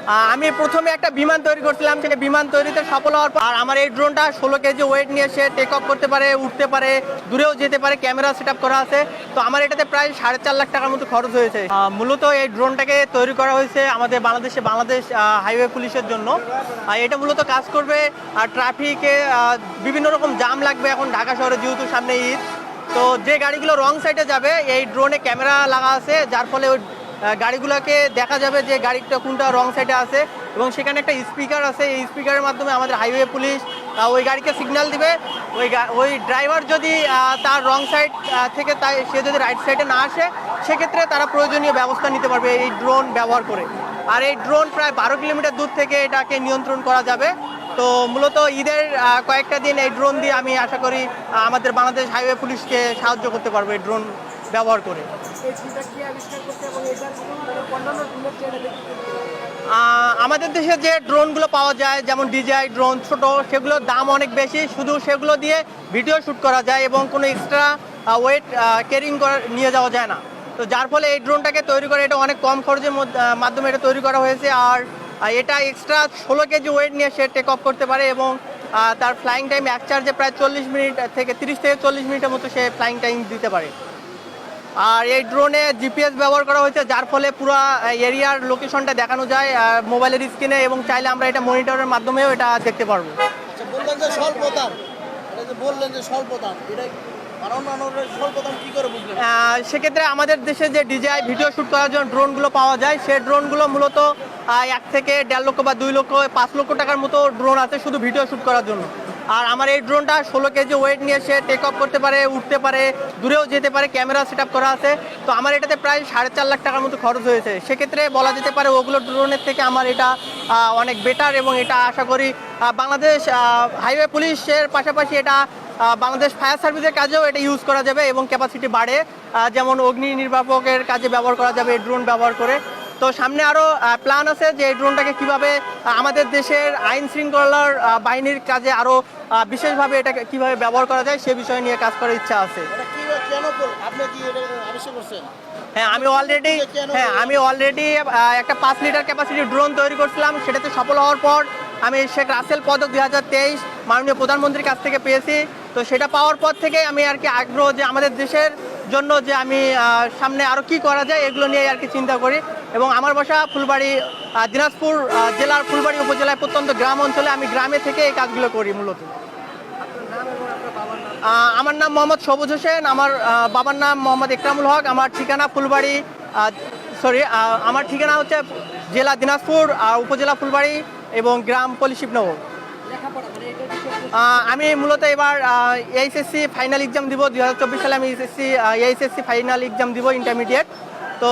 আমি প্রথমে একটা বিমান তৈরি করছিলাম, সেই বিমান তৈরিতে সফল হওয়ার পর আর আমার এই ড্রোনটা 16 কেজি ওয়েট নিয়ে সে টেক অফ করতে পারে, উঠতে পারে, দূরেও যেতে পারে, ক্যামেরা সেট আপ করা আছে। তো আমার এটাতে প্রায় 4.5 লাখ টাকার মতো খরচ হয়েছে। মূলত এই ড্রোনটাকে তৈরি করা হয়েছে আমাদের বাংলাদেশ হাইওয়ে পুলিশের জন্য। এটা মূলত কাজ করবে ট্রাফিকে বিভিন্ন রকম জাম লাগবে এখন ঢাকা শহরে, যেহেতু সামনে ঈদ। তো যে গাড়িগুলো রং সাইডে যাবে এই ড্রোনে ক্যামেরা লাগা আছে, যার ফলে ওই গাড়িগুলোকে দেখা যাবে যে গাড়িটা কোনটা রং সাইডে আছে, এবং সেখানে একটা স্পিকার আছে। এই স্পিকারের মাধ্যমে আমাদের হাইওয়ে পুলিশ ওই গাড়িকে সিগন্যাল দিবে। ওই ড্রাইভার যদি তার রং সাইড থেকে সে যদি রাইট সাইডে না আসে, সেক্ষেত্রে তারা প্রয়োজনীয় ব্যবস্থা নিতে পারবে এই ড্রোন ব্যবহার করে। আর এই ড্রোন প্রায় 12 কিলোমিটার দূর থেকে এটাকে নিয়ন্ত্রণ করা যাবে। তো মূলত ঈদের কয়েকটা দিন এই ড্রোন দিয়ে আমি আশা করি আমাদের বাংলাদেশ হাইওয়ে পুলিশকে সাহায্য করতে পারবো এই ড্রোন ব্যবহার করে। আমাদের দেশে যে ড্রোনগুলো পাওয়া যায় যেমন DJI ড্রোন ছোট, সেগুলোর দাম অনেক বেশি, শুধু সেগুলো দিয়ে ভিডিও শ্যুট করা যায় এবং কোনো এক্সট্রা ওয়েট ক্যারিং নিয়ে যাওয়া যায় না। তো যার ফলে এই ড্রোনটাকে তৈরি করে এটা অনেক কম খরচের মাধ্যমে এটা তৈরি করা হয়েছে। আর এটা এক্সট্রা 16 কেজি ওয়েট নিয়ে সে টেক অফ করতে পারে এবং তার ফ্লাইং টাইম এক চার্জে প্রায় 30 থেকে 40 মিনিটের মতো সে ফ্লাইং টাইম দিতে পারে। আর এই ড্রোনে জিপিএস ব্যবহার করা হয়েছে, যার ফলে পুরো এরিয়ার লোকেশনটা দেখানো যায় মোবাইলের স্ক্রিনে, এবং চাইলে আমরা এটা মনিটরের মাধ্যমেও এটা দেখতে পারবো। সেক্ষেত্রে আমাদের দেশে যে DJI ভিডিও শ্যুট করার জন্য ড্রোনগুলো পাওয়া যায়, সেই ড্রোনগুলো মূলত 1 থেকে 1.5 লক্ষ বা 2 লক্ষ 5 লক্ষ টাকার মতো ড্রোন আছে শুধু ভিডিও শ্যুট করার জন্য। আর আমার এই ড্রোনটা 16 কেজি ওয়েট নিয়ে সে টেক অফ করতে পারে, উঠতে পারে, দূরেও যেতে পারে, ক্যামেরা সেট আপ করা আছে। তো আমার এটাতে প্রায় 4.5 লাখ টাকার মতো খরচ হয়েছে। সেক্ষেত্রে বলা যেতে পারে ওগুলো ড্রোনের থেকে আমার এটা অনেক বেটার, এবং এটা আশা করি বাংলাদেশ হাইওয়ে পুলিশের পাশাপাশি এটা বাংলাদেশ ফায়ার সার্ভিসের কাজেও এটা ইউজ করা যাবে এবং ক্যাপাসিটি বাড়ে, যেমন অগ্নি নির্বাপকের কাজে ব্যবহার করা যাবে এই ড্রোন ব্যবহার করে। তো সামনে আরও প্ল্যান আছে যে এই ড্রোনটাকে কীভাবে আমাদের দেশের আইন শৃঙ্খলার বাহিনীর কাজে আরও বিশেষভাবে এটাকে কীভাবে ব্যবহার করা যায় সে বিষয় নিয়ে কাজ করার ইচ্ছা আছে। হ্যাঁ, আমি অলরেডি একটা 5 লিটার ক্যাপাসিটির ড্রোন তৈরি করছিলাম। সেটাতে সফল হওয়ার পর আমি শেখ রাসেল পদক 2023 মাননীয় প্রধানমন্ত্রীর কাছ থেকে পেয়েছি। তো সেটা পাওয়ার পর থেকে আমি আর কি আগ্রহ যে আমাদের দেশের জন্য যে আমি সামনে আরও কি করা যায় এগুলো নিয়ে আর কি চিন্তা করি। এবং আমার বাসা ফুলবাড়ি, দিনাজপুর জেলার ফুলবাড়ি উপজেলায় প্রত্যন্ত গ্রাম অঞ্চলে। আমি গ্রামে থেকে এই কাজগুলো করি মূলত। আমার নাম মোহাম্মদ সবুজ হোসেন, আমার বাবার নাম মোহাম্মদ ইকরামুল হক। আমার ঠিকানা ফুলবাড়ি, আমার ঠিকানা হচ্ছে জেলা দিনাজপুর, উপজেলা ফুলবাড়ি এবং গ্রাম পল্লী-শিবনগর। আমি মূলত এবার এইচএসসি ফাইনাল এক্সাম দিব। 2024 সালে আমি এইচএসসি ফাইনাল এক্সাম দিব, ইন্টারমিডিয়েট। তো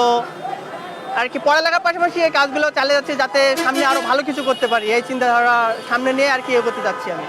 আর কি পড়ালেখার পাশাপাশি এই কাজগুলো চালিয়ে যাচ্ছি যাতে সামনে আরও ভালো কিছু করতে পারি, এই চিন্তাধারা সামনে নিয়ে আর কি এগোতে যাচ্ছি আমি।